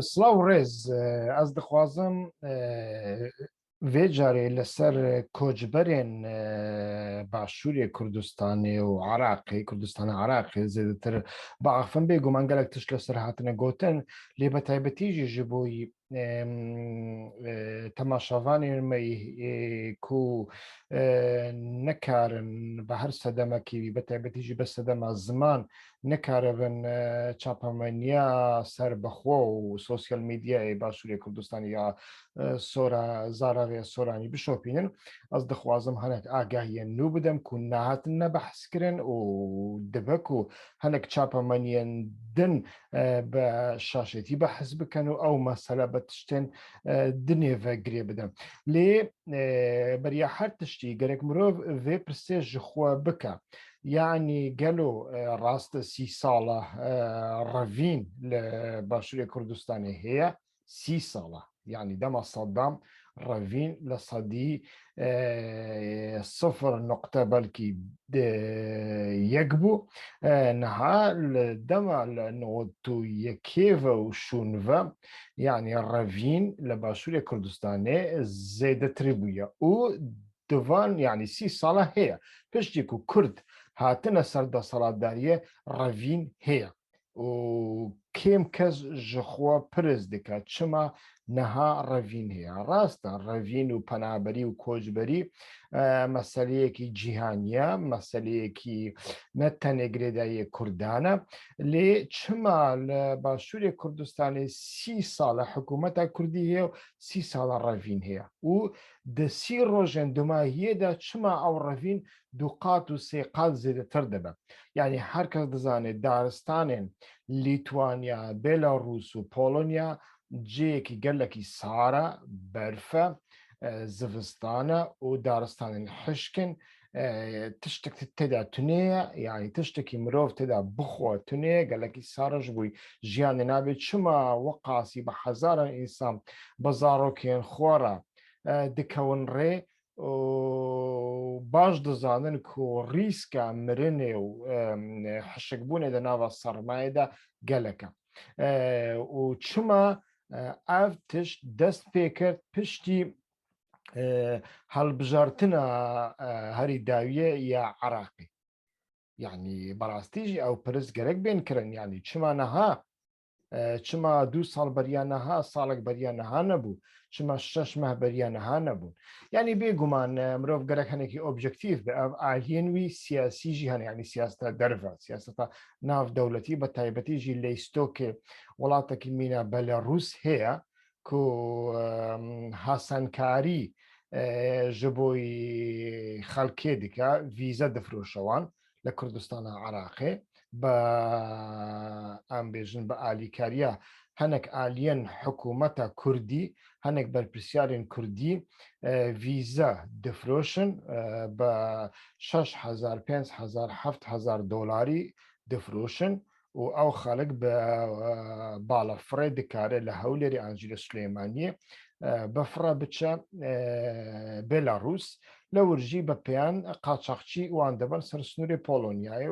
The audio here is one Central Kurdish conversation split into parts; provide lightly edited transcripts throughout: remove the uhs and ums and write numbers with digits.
سلااو ڕێز ئەس دەخوازم vê carê li ser koçberên Başûrê Kurdistanê û Iraqê Kurdistana Iraqê zêdetir biafin bêguman gelek tişt li ser hatine gotin lê bi taybetî jî ji bo temaşavanên me ku nekarin bi her sedemekî bi taybetî jî bi sedema ziman nekaribin çapameniya serbixwe û sosyal medyayê Başûrê Kurdistanê ya sora zararê soranî bişopînin ez dixwazim hinek agahiyên nû bidim ku nehatin nebehs kirin û dibe ku hinek çapemeniyên din bi şaşetî behs bikin û ew mesele bi tiştên dinê ve girê bidin. Lê beriya her tiştî gerek mirov vê pirsê ji xwe bike. Yani gelo rast 30 sala revîn li Başûrê Kurdistanê heye 30 sala yani dema Saddam revîn li sedî 0 nokta belkî yek bû niha li dema li 91 ve û şûn ve yani revîn li Başûrê Kurdistanê zêdetirî bûye û divan yani 30 sala heye piştî ku Kurd hatine ser desaladariye revîn heye û kêm kes ji xwe pirs dike çima niha revîn heye. Rast e revîn û penaberî û koçberî meseleyekî cîhaniye meseleyekî ne tenê girêdayî Kurdan e lê çima li Başûrê Kurdistanê 30 sala hikûmeta Kurdî heye û 30 sala revîn heye û di 30 rojên dumahiyê de çima ew revîn du qat û sê qat zêdetir dibe. Yani herkes dizane daristanên Lîtwanya, Belarûs û Polonya ciyekî gelekî sar e, berf e, zivistan e û daristanên hişkin tiştek têda tunê ye yani tiştekî mirov têda bixwe tunê ye gelekî sar e ji bo jiyanê nabe çima we qasî bi hezaran însan bi zarokên xwe re dikewin rê baş dizanin ku rîska mirinê û hişkbûnê di nava sermayê de gelek e û çima ev tişt dest pê kir piştî helbijartina herî dawiyê ya Iraqê. Yani berastî jî ew pirs gerek bên kirin yani çima niha çima 2 sal beriya niha salek beriya niha nebû çima 6 meh beriya niha nebûn. Yani bêguman mirov gerek hinekî objektif bi ev aliyên wî siyasî jî hene yani siyaseta derve siyaseta navdewletî bi taybetî jî lêstokê welatekî mîna Belarûs heye ku hesenkarî ji bo xelkê dike vîze difroşe wan li Kurdistana Iraqê bi em bêjin bi alîkariya hinek aliyên hikûmeta Kurdî hinek berpirsyarên Kurdî vîze difroşin bi 6000 5000 7000 dolarî difroşin û ew xelek bi balafirê dikare li Hewlêrê an jî li Silêmaniyê bifire biçe Belarûs lewir jî bi pêyan qaçaxçî wan dibin ser snûrê Polonyayê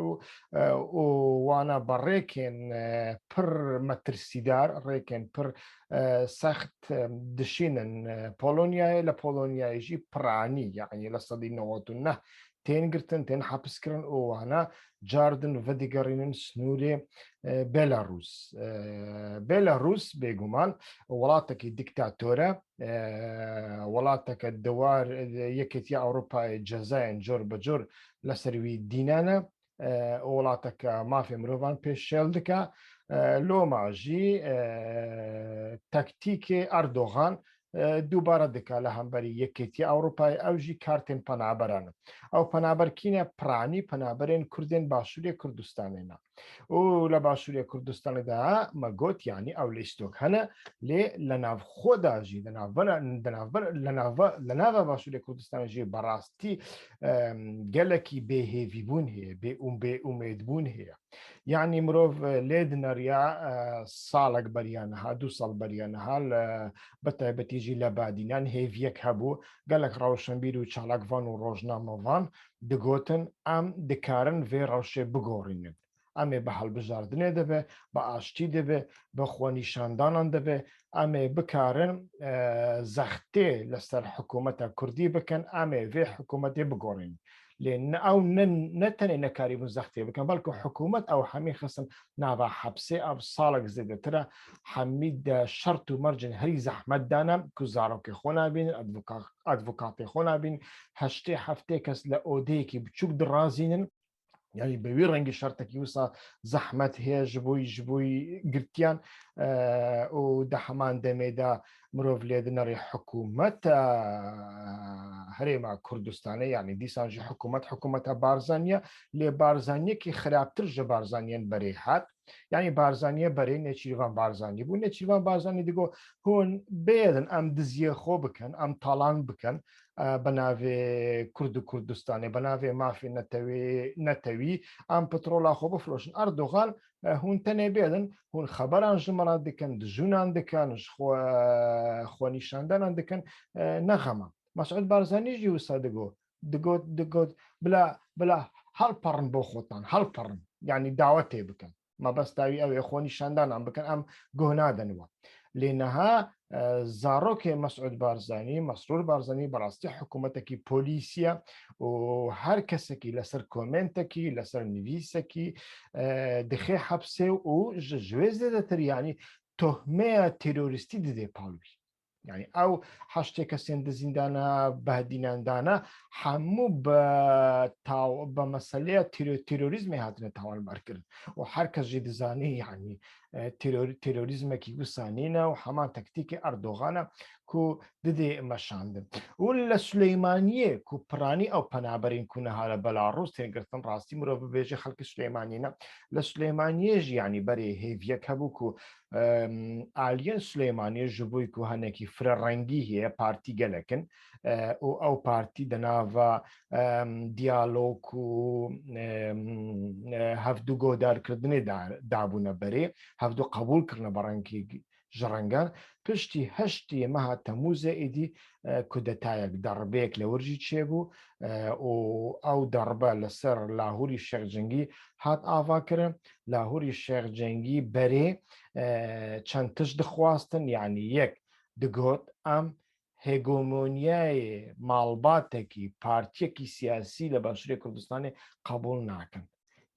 û wana bi rêkên pir metirsîdar rêkên pir sext dişînin Polonyayê li Polonyayê jî piranî yani li sedî 99 tên girtin tên hepiskirin û wana cardin vedigerînin snûrê Belarûs. Belarûs bêguman welatekî dîktatör e welateke diwar Yekîtiya Ewropayê cezayên cor bi cor li ser wî dînan e welateke mafê mirovan pêş şêl dike loma jî taktîkê Erdogan دووبارە dike li hemberî Yekîtiya Ewropayê ew jî kartên penaberan in. Ew penaberkîne piranî penaberên Kurdên Başûrê Kurdistanê ne. û li Başûrê Kurdistanê de me got yanî ew lîstok hene lê li nav xwe de jî li nava Başûrê Kurdistanê jî berastî gelekî bêhêvîbûn heye bêûmêdbûn heye. Yani mirov lê dineriya salek beriya niha 2 sal beriya niha bi taybetî jî li badînan hêviyek hebû gelek rewşenbîr û çalakvan û rojnamevan digotin em dikarin vê rewşê bigorînin. ئەمێ بە هەڵبژاردنێ دەبێ بە ئاشتی دەبێ بە خۆنیشاندانان دەبێ ئەمێ بکارن زەختێ لەسەر حکوومەتە کوردی بکەن ئەمێ vê حکوومەتێ بگۆڕین لێ ئەو نەتەنێ نەکاری بوو زەختێ بکەن بەڵکو حکوومەت ئەو هەمی خستن ناوا حەبسێ ئەو ساڵێک زێدەترە هەمی شەرت و مەرجن هەری زەحمەتدانە کو زارۆکێ خۆ نابین ئەدڤۆکاتێ خۆ نابین هەشتێ هەفتێ کەس لە ئۆدەیەکی بچووک دڕازینن یعنی بەوی ڕەنگی شەرتێکی وسا زەحمەت هەیە ji بووی گرتیان و دە هەمان دەمێدا مرۆڤ لێدنەڕێ حکوومەت هەرێما کوردستانە یعنی دیسانژی حکوومەتە بارزانیە لێ بارزانیەکی خراپتر ژە بارزانیان بەرێ هات یعنی بارزانیە بەرێ نێچیروان بارزانانی بوو نێچیروان بارزانانی دیگۆ هۆن بێدن ئەم دزیە خۆ بکەن ئەم تاڵان بکەن بە ناوێ کورد و کوردستانی بە ناوێ مافی نەتەوی ئەم پترۆلا خۆ بفرۆشن ئەردۆغان هون تەنێ بێدن هون خەبەران ژمەڵات دکەن دژونان دکەن خۆنیشاندانان دکەن نەخەمە مەسعود بارزانیژی وسا دگوت بلا هەڵپەڕن بۆ خۆتان هەڵپەڕن یعنی داوە تێ بکەن مەبەستاوی ئەوێ خۆنیشاندانان بکەن ئەم گۆنادەنەوە لێنەها زارۆکێ مەسعود بارزانی مەسرور بارزانی بەڕاستی حکوومەتێکی پۆلیسیە و هەر کەسێکی لەسەر کۆمنتێکی لەسەر نویسێکی دخێ حەبسێ و ژێ زێدەتریانی تۆهمەیە تیرۆریستی ددێ پاڵوی یعنی ئەو هەشتێک کە سێندە زیندانە بەدیناندانە هەموو بە مەسلەیە تیرۆریزمی هاتنە تاوانبارکردن و هەر کەسژی دزانی یعنی تیرۆریزمێکی وسانینە و هەمان تەکتیکی ئەردۆغانە کو ددێ مەشاندن و لە سلەیمانیە کو پرانی ئەو پەنابەرین کوونەها لە بەلاڕوس تێگرتن ڕاستی مرۆڤ ببێژێ خەڵکی سلەیمانینە لە سلەیمانیەژ ینی بەرێ هێڤیەک هەبوو و ئالیەن سلەیمانیە ji بووی و هەنێکی فرە ڕەنگی هەیە پارتی گەلەکن و ئەو پارتی دەناوە دیالۆک و هەفتوو گۆدارکردنی دابوونە بەرێ هەفتوو قبولکردنە بە ڕەنگی ژڕەنگان پشتی هەشتی مەها تەموزە ئیدی کودەتایەک دەڕبەیەک لە وەرژی چێبوو و ئەو دەڕبە لەسەر لاهوری شێخجەنگی هات ئاواکردن لاهوری شێخجەنگی بەرێ چەند تشت دخواستن یعنی یەک دگوت ئەم هێگۆمۆنیای ماڵباتێکی پارتیەکی سیاسی لە باشووری کوردستانی قبول ناکەن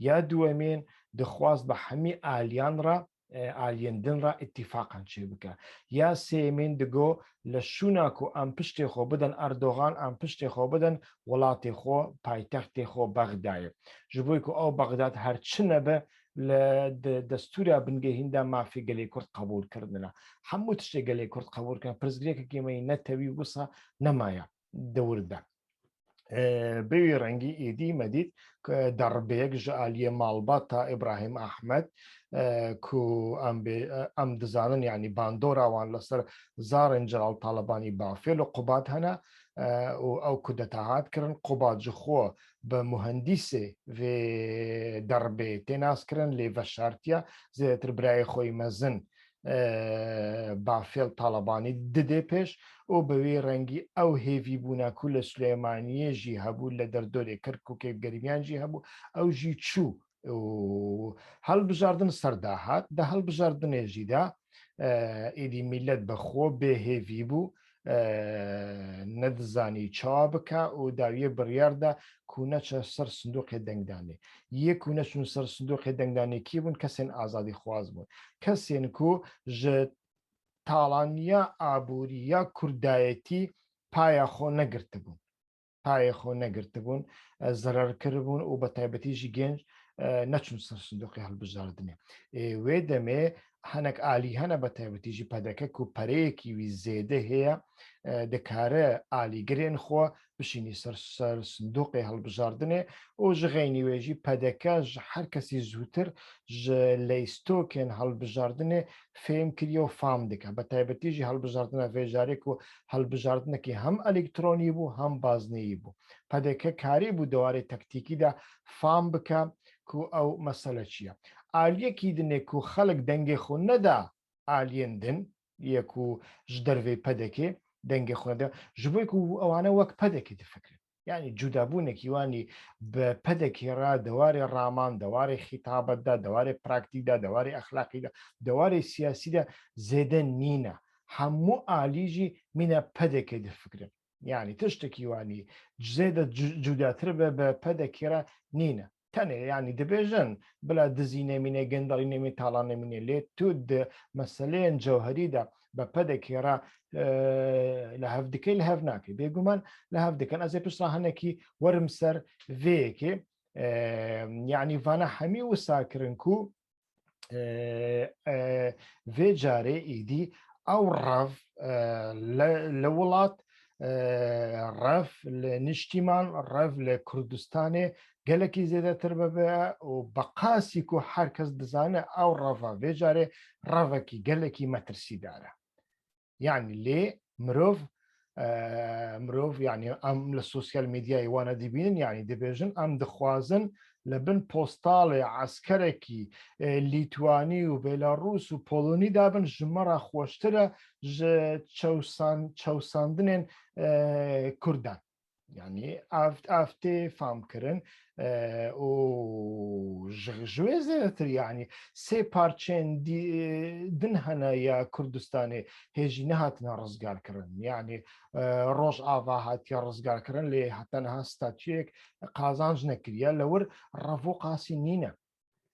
یا دووەمێن دخواست بە هەمی ئالیانڕە ئالێندنڕ ئیتیفاقان چێ بکە یا سێمین دگۆ لە شووناک و ئەم پشتێ خۆ بدەن ئەردۆغان ئەم پشتێ خۆ بدەن وڵاتی خۆ پایتەختی خۆ بەغدایە ji بۆی و ئەو بەغداد هەرچنە بە لە دەستورا بنگەهیندا مافی گەلەی کورد قبولکردنە هەموو تشتێک گەلەی کورد قبولکردن پرزگرێکێکیمەی نەتەوی وسە نەمایە دەوردا بەوی ڕەنگی ئیدی مەدید دەڕبەیەک ژە ئالیە ماڵبات تا ئیبراهیم ئەحمەد کو ئەم دزانن یعنی باندۆراوان لەسەر زارن جەلال تاالبانی بافێل و قوبات هەنا و ئەو کودەتاهات کردن قوبات خۆ بە مهندیسێ دەڕبێ تێناسکردن لێ ڤەشارتیە زێتر برای خۆی مەزن بافێل تاالبانی ددێ پێش و بەوێ ڕەنگی ئەو هێوی بووناکو لە سلێمانیەژی هەبوو لە دەردۆرێ کرد و کێگەریمیانژی هەبوو ئەوژی چوو هەڵبژاردن سەرداهات دە هەڵبژاردنێژیدا ئیدی میلەت بەخۆ بێهێوی بوو نەدزانی چاوا بکە و داویە بڕیاردا کوونەچە سەر سندوقی دەنگدانێ یەک و نەچون سەر سندوقی دەنگدانێکی بوون کەسێن ئازادی خواز بوون کەسێن کو ژە تاڵانیا ئابوووریە کوردایەتی پایە خۆ نەگرتە بوون پایە خۆ نەگرتە بوون زەرەرکرد بوون و بە تایبەتیژی گەنج نەچون سەر سندوقی هەڵبژاردنێ وێ دەمێ هەنێک ئالی هەنە بە تایبەتیژی پەدەکە و پەرەیەکی وی زێدە هەیە دەکارە ئالیگرێن خۆ بشینی سەر سندوقی هەڵبژاردنێ و ژغێنی وێژی پەدەکە هەر کەسی زووتر لە ئیستۆکێن هەڵبژاردنێ فێم کردی و فام دکە بە تایبەتیژی هەڵبژاردنە vێژارێک و هەڵبژاردنەکی هەم ئەلکترۆنی بوو هەم بازنەیی بوو پەدەکە کاری بوو دەوارەی تەکتیکیدا فام بکە کو ئەو مەسەلە چییە ئالیەکی دنێک و خەڵک دەنگێ خۆ نەدا ئالێندن یەک و ژ دەروێ پەدەکێ دەنگێ خۆدا ji بۆی و ئەوانە وەک پەدەکی دفکرێت یعنی جودابوونێکی وانی بە پەدەکێرا دەوارێ ڕامان دەوارێ خیتابەتدا دوارێ پراکتیکدا دوارێ ئەخلاقیدا دوارێ سیاسیدا زێدە نینە هەموو ئالیژی مینە پەدێکی دفکرن یعنی تشتێکی وانی زێدە جوداتر بە بە پەدەکێرا نینە تەنێ ینی دەبێژن بلا دزی نێمینێ گەندەڵی نێمی تاڵان نێمینێ لێ تو مەسلەیەن جەوهریدا بە پەدەکێرا لە هەفتەکەی لە هەف ناکەی بێگومان لە هەفتەکەن ئەزێ پشتا هەنێکی وەرم سەر vەیەکێ یعنی vانە هەمی وساکردن و vê carê îdî ew rev li welat rev li niştîman rev li Kurdistanê gelekî zêdetir bibe û bi qasî ku her kes dizane ew reva vê carê revekî gelekî metirsîdar e yani lê mirov yani em li sosyal medyayê wane dibînin yani dibêjin em dixwazin li bin postalê eskerekî Lîtwanî û Belarûs û Polonî dabin ji me re xweştir e ji çewsandinên Kurdan yani ev tê famkirin û ji wê zêdetir yani sê parçeyên din hene ya Kurdistanê hêjî nehatine rizgarkirin yani roj ava hatiye rizgarkirin lê heta niha statûyek qazanc nekiriye li wir revo qasî nîne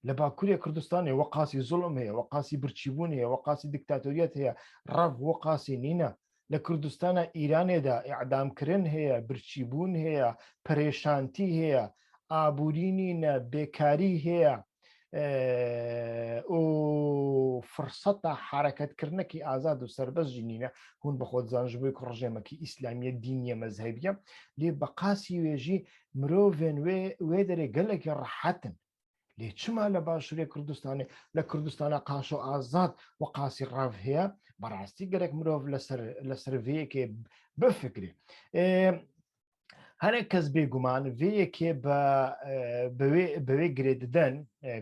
li Bakurê Kurdistanê we qasî zulm heye we qasî birçîbûn heye we qasî diktatoriyet heye rev we qasî nîne li Kurdistana Îranê de e'damkirin heye birçîbûn heye perêşantî heye abûrî nîne bêkarî heye û firseta hereketkirinekî azad û serbest jî nîne hûn bi xwe dizan ji bo ku rejêmekî îslamî dîniye mezhebiye lê bi qasî wê jî mirovên wê derê gelekî rehetin lê çima li Başûrê Kurdistanê li Kurdistana qaşo azad we qasî rev heye berastî gerek mirov li ser vêyekê bifikire هەرێک کەس بێگومان vêyekê bi wê girê didin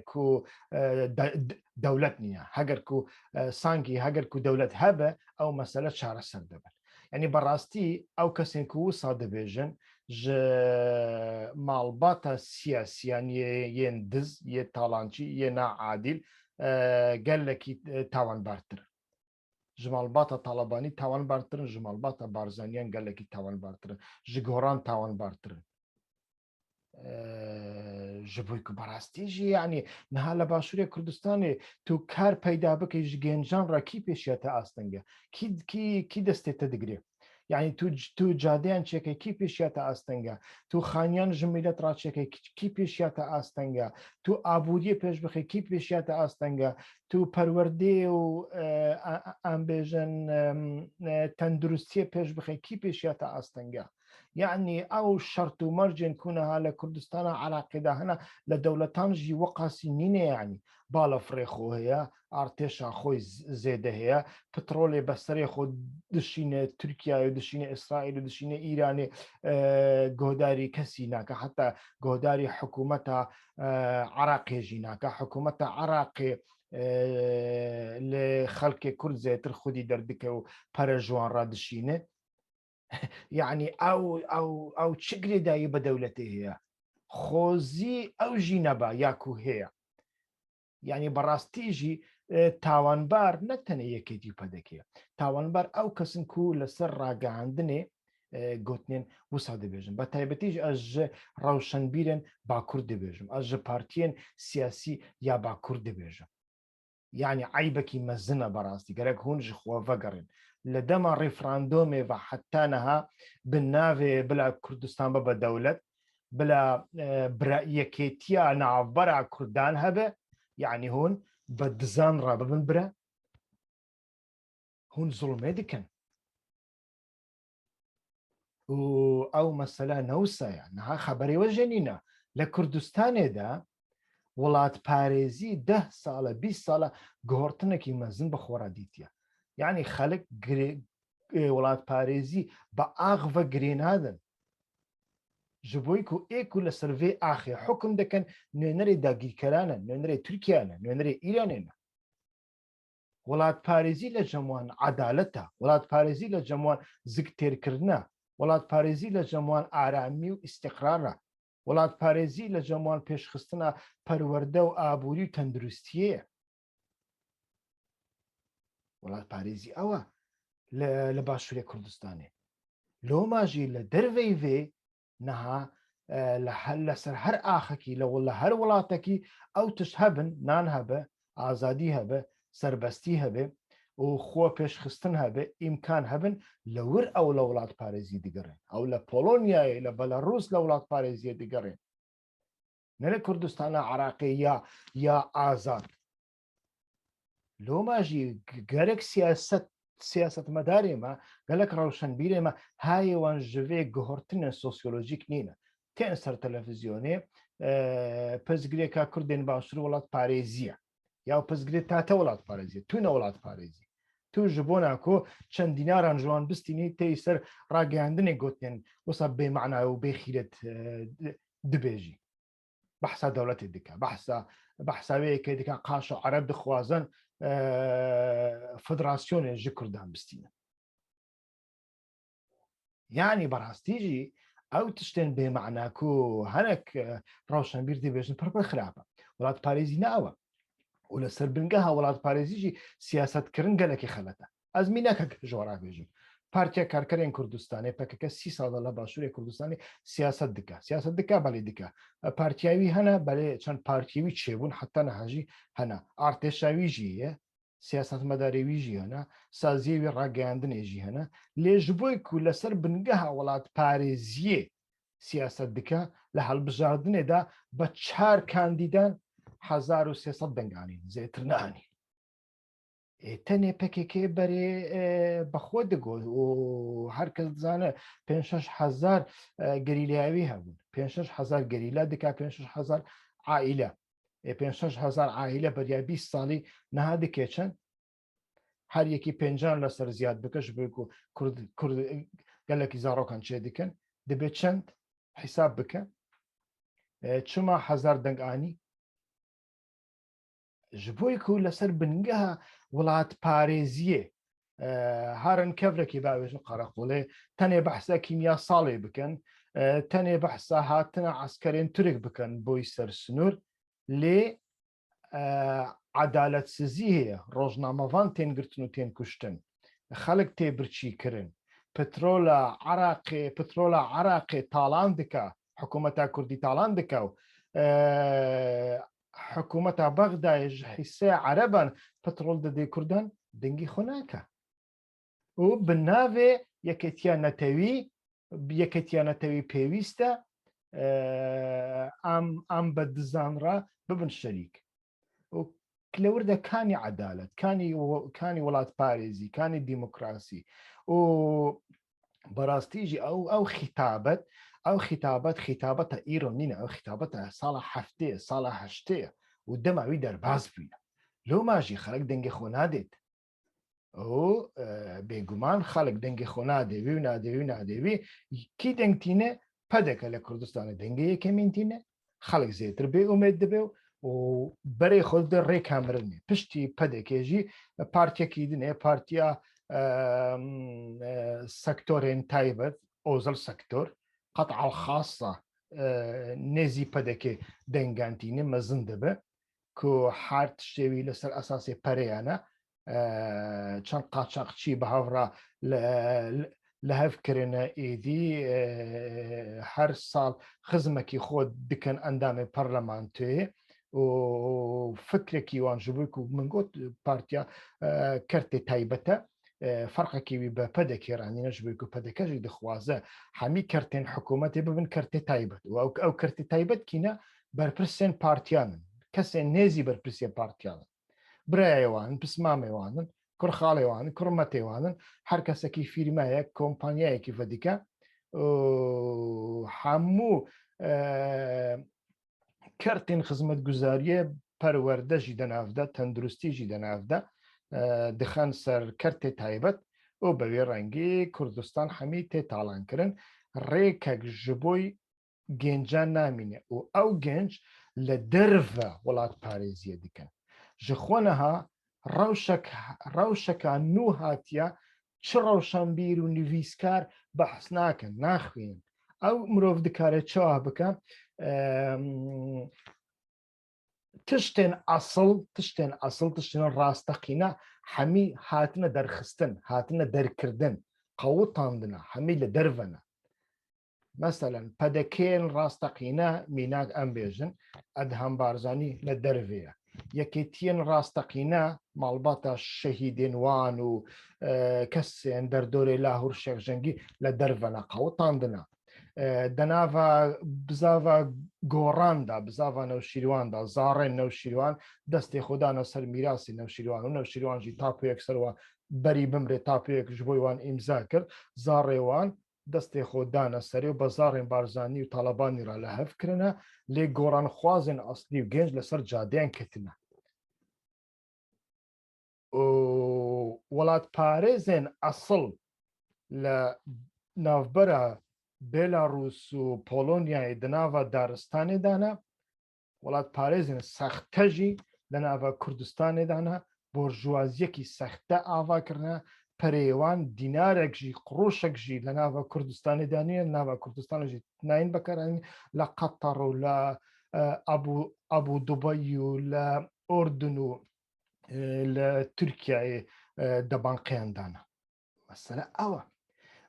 ku dewlet niye heger ku sankî heger ku dewlet hebe ew mesele çareser dibin yanî berastî ew kesên ku wisa dibêjin ji malbata siyasiyan yên diz yê talançî yê naadîl gelekî tawanbartir ji malbata Talebanî tawanbartirin ji malbata Barzaniyan gelekî tawanbartirin ji goran tawanbartirin ji bo ku berastî jî yanî niha li Başûrê Kurdistanê tu kar peyda bikî ji gêncan re kî pêşiya te astinge kî destê te digire yani tu cadeyan çêke kî pêşiya te astinge tu xaniyan ji millet ra çêke kî pêşiya te astinge tu abûdiyê pêş bixî kî pêşiya te astinge tu perwerdê û em bêjin tenduristiyê pêş bixî kî pêşiya te astinge يعني او شرط ومرجن كونها لكردستان عراقي ده هنا لدولتان جي وقاسي نينه يعني بالا فريخو هي ارتشا خوي زيده هي بترولي بسري خو دشينه تركيا ودشينه اسرائيل ودشينه ايران جوداري كسيناك حتى جوداري حكومتها عراقي جيناك حكومتها عراقي لخلق كرد زيتر خودي دردك وبرجوان رادشينه يعني او چگرێ دایی بە دەولەتێ هەیە خۆزی ئەو ژی نەبا یاکو هەیە یعنی بەڕاستیژی تاوانبار نەتەنە یەکێتی پەدەکەیە تاوانبار ئەو کەسن کو لەسەر ڕاگەاندنێ گوتنێن وسا دەبێژم بە تایبەتیش ئەژ ڕەوشەنبیرن باکوور دەبێژم ئەژ پارتیەن سیاسی یا باکوور دەبێژم يعني عيبكي مزنة براستي قالك هون جخوا فقرين لدما ريفراندومي وحتانها بالنافي بلا كردستان بابا دولة بلا برأيكيتيا نعبر كردان هبه يعني هون بدزان رابا من برا هون ظلمي دكن او مثلا نوسا يعني ها خبري وجنينا لكردستان ده وڵات پارێزی 10 ساڵە 20 ساڵە گۆڕتنێکی مەزن بەخۆرا دیتە یعنی خەلک وڵات پارێزی بە ئاغڤە گرێنادن ji bo ku ê ku li ser vê axê hukm dikin nûnerê dagîrkeran e nûnerê Tirkiye ne nûnerê Îranê ne welatparêzî li cem wan edalet e welatparêzî li cem wan zik têrkirin e وڵاتپارێزی لە جەموان ئارامی و ئیستیقرارە، وڵاتپارێزی لە جەموان پێشخستنە پەروەردە و ئابووری و تەندروستیەیە. وڵاتپارێزی ئەوە لە باشووری کوردستانێ لۆماژی لە دەرەوەی وێ نەها لەسەر هەر ئاخەکی لە هەر وڵاتێکی ئەو تش هەبن، نان هەبە، ئازادی هەبە، سەربەستی هەبێ و خۆ پێشخستن هەبێ، ئیمکان هەبن لەور ئەو لە وڵات پارێزی دیگەڕێن، ئەو لە پۆلۆنیای لە بەلەڕوس لە وڵات پارێزیە دیگەڕێن، نەرە کوردستانە عراقی یا ئازاد. لۆماژی گەرەک سیاست مەدارێمە گەلک ڕەوشنبیرێمە هایێوان ژوێ گۆهرتنە سۆسیۆلۆژیک نینە تێن سەر تەلەڤیزیۆنێ پزگرێکا کوردێن باشوور وڵات پارێزیە یا پزگرێت تاتە وڵات پارێزیە تو نە وڵات پارێزی تو ji bo nako çend dînaran ji wan bistînî tê ser ragihandinê gotinên wisa bêmana û bêxîret dibêjî. Behsa dewletê dike, behsa wê yekê dike qaşa Ereb dixwazin federasyonê ji Kurdan bistînin. Yani berastî jî ew tiştên bêmana ku hinek rewşenbîr dibêjin pir xirab e. Welatparêzî ne ew e. û li ser bingeha welatparêzî jî siyasetkirin gelekî xelet e. Ez mînekek ji we re bêjim. Partiya Karkerên Kurdistanê PKK 30 sal li Başûrê Kurdistanê siyaset dike. Siyaset dike belê dike. Partiya wî hene belê çend partiyê wî çêbûn heta niha jî hene. Artêşa wî jî ye, siyasetmedarê wî jî hene, saziyê wî ragihandinê jî hene. Lê ji bo ku li ser bingeha welatparêziyê siyaset dike li helbijardinê de bi 4 kandîdan 1300 denganîn zêtir neanî. Tenê PKK berê bexwe digot û herkes dizane 5-6 gerîlayawî hebûn. 5-6 gerîla dike 5-6 aîle. 5-6 aîle beriya 20 salî niha dike çend? Her yekî pencan li ser ziyad bike ji bo ku Kurd gelekî zarokan çê dikin dibe çend hesab bike. Çima 1000 deng anî? Ji bo ku li ser bingeha welatparêziyê harin kevrekî bavêjin Qereqolê tenê behsa kîmya salê bikin, tenê behsa hatina eskerên Tirk bikin boî ser sinûr lê edaletsizî heye, rojnamevan tên girtin û tên kuştin, xelek tê birçîkirin, petrola Iraqê talan dike, hikûmeta Kurdî talan dike û حکومتا بغداد حصه عربان پترول دادی کردن دنگی خوناکه و بناوی یکتیانتوی پیوسته ام بدزان را ببن شریک و کلورده کانی عدالت کانی ولات پارێزی کانی دیموکراسی و براستیجی او خطابت ئەو خیتابەتە ئیرۆ نینە ئەو خیتابەتە ساڵە هەفتەیە ساڵە هەشتەیە و دەماوی دەرباز بووینە لۆماژی خەڵک دەنگی خۆ نادێت ئەو بێگومان خەڵک دەنگی خۆ نادێوی و نادێوی و نادێوی کی دەنگتینە پەدەکە لە کوردستانە دەنگی یەکەمینتینە خەڵک زێتر بێ ئومێد دەبێ و بەرێ خۆت ڕێکامرنێ پشتی پەدەکێژی پارتیەکی دنێ پارتیا سەکتۆرێن تایبەت ئۆزەل سەکتۆر قطع الخاصة نزي بدك دنگانتيني مزن دبه كو حارت شوي لسر أساسي بريانا چند قاچاقچی بهاورا لهفكرنا إيدي هر سال خزمكي خود دكن أندامي برلمانتوي و فكركي وان جبوكو من قوت بارتيا كرتي تايبتا فرقێکی بە پەدەکی رانینەش بووی و پەدەکەژی دەخوازە هەمی کەرتێن حکوومەتی ببن کەرتێ تایبەت و ئەو کەرتی تایبەت کینە بەرپرسێن پارتیانن کەسێن نێزی بەرپرسیە پارتیانن برایەوانن پسمامێوانن کوڕخاڵێوانن کوڕمەتێوانن هەر کەسێکی فیرمایە کۆمپانیایەکی فەدیکە هەموو کەرتێن خزمەت گوزاریە پەروەردەژی دەناافدا تەندروستیژی دەناافدا دخان سەر کەرتێ تایبەت و بەوێ ڕەنگی کوردستان هەمی تێ تاڵانکردن ڕێکێک ji بۆی گەنجان نامینێ و ئەو گەنج لە دەرڤە وڵات پارێزیە دیکەن ji xwe neha rewşeka nû hatiye چ ڕەوشەنبیر و نویسکار بەحس ناکەن ناخوێن ئەو مرۆڤ دکارێت چاوا بکە تشتێن ئەسڵ تشتێن ڕاستەقینە هەمی هاتنە دەرخستن هاتنە دەرکردن قەوتاندنە هەمی لە دەرڤەنە مەسەلەن پەدەکێن ڕاستەقینە میناک ئەم بێژن ئەدهەم بارزانانی لە دەرڤەیە یەکێتیەن ڕاستەقینە ماڵباتە شەهیدێن وان و کەسێن دەردۆرەی لاهور شێخژەنگی لە دەرڤەنە قەوتاندنە دەناڤە بزاڤە گۆڕاندا بزاڤە نەوشیرواندا زاڕێن نەوشیروان دەستی خۆدانە سەر میراسی نەوشیروان و نەوشیروانژی تاپۆیەک سەرەوە بەری بمرێت تاپۆیەک ji بۆی وان ئیمزا کرد زاڕێوان دەستێ خۆدانە سەری و بە زاڕێن بارزانانی و تاالبانی را لە هەفکردە لێ گۆڕان خوازن ئەسلی و گەنج لەسەر جادیان کەتنە وڵات پارێزێن ئەسڵ لە ناوبەرە بێلاڕوس و پۆلۆنیای دناوە دارستانێدانە وڵات پارێزن سەختەژی لە ناوە کوردستانێدانە بۆرژوازیەکی سەختە ئاواکردە پەرێوان دینارێکژی قڕۆشێکژی لە ناوە کوردستانێدانە ناوە کوردستانژی ناین بەکارانی لە قەتەڕ و لە ئەبوو دوبەی و لە ئۆردن و لە تورکیای دەبانقیاندانە مەسەلە ئەوە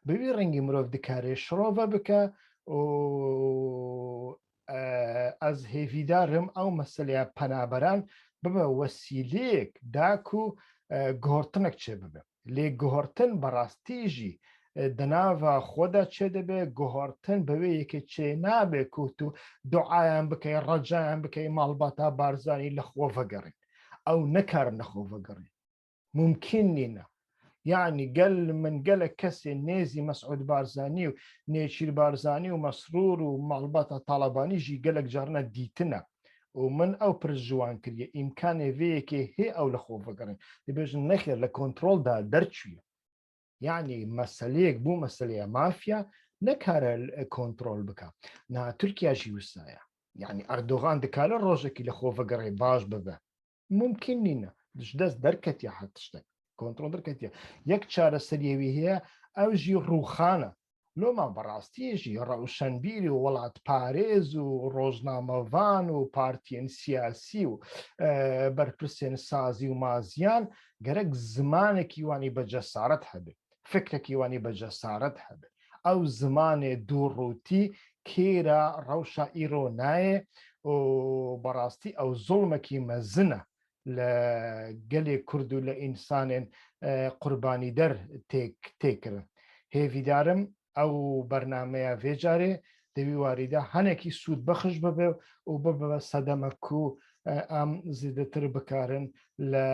بەوی ڕەنگی مرۆڤ دکارێ شڕۆڤە بکە ئەز هێویدارم ئەو مەسلەیە پەنابەران ببە وەسیلەیەک داک و گۆڕتنێک چێ ببێ لێ گۆڕتن بەڕاستیژی دەناوە خۆدا چێ دەبێ گۆڕتن بەوێ یەکێ چێ نابێ کووت و دوعایان بکەی ڕەجایان بکەی ماڵباتە بارزانانی لە خۆ vەگەڕین ئەو نەکارن لە خۆ vەگەڕین ممکن نینە یعنی گەل من گەلە کەسێ نێزی مەسعود بارزانانی و نێچیر بارزانانی و مەسرور و ماڵباتە تاالبانیژی گەلک جارنە دیتنە و من ئەو پرژوان کردە ئیمکانێ vەیەکێ هێ ئەو لە خۆ vەگەڕین دەبێژن نەخێر لە کۆنتترۆلدا دەرچووە یعنی مەسلەیەک بوو مەسلەیە مافیا نەکارە کۆنتترۆل بکە نا تورکیاشی وسایە یعنی ئەردۆغان دکارە ڕۆژێکی لە خۆ vەگەڕێ باش ببە ممکن نینە دەست دەرکەتی حەت شتێک کۆنتترۆل دەکەتە یەک چارە سەریەوی هەیە ئەوژی ڕووخانە لۆمان بەڕاستیەژی ڕەوشەنبیری و وڵات پارێز و ڕۆژنامەڤان و پارتیەن سیاسی و بەرپرسێن سازی و مازیان گەرەک زمانێکی وانی بە جەسارەت هەبێ فکرێکی وانی بە جەسارەت هەبێ ئەو زمانێ دووڕووتی کێرە ڕەوشە ئیرۆ نایە و بەڕاستی ئەو زوڵمێکی مەزنە لە گەلێ کورد و لە ئینسانێن قوربانی دەر تێکردن هێویدارم ئەو بەرنمەیە vێجارێ دەوی واریدا هەنێکی سوود بەخش ببێ و ببە سەدەمەک و ئەم زیدەتر بکارن لە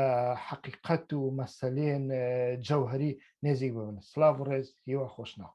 حەقیقەت و مەسەلێن جەوهری نێزیک ببن سلااو ڕێز هیوە خۆشناو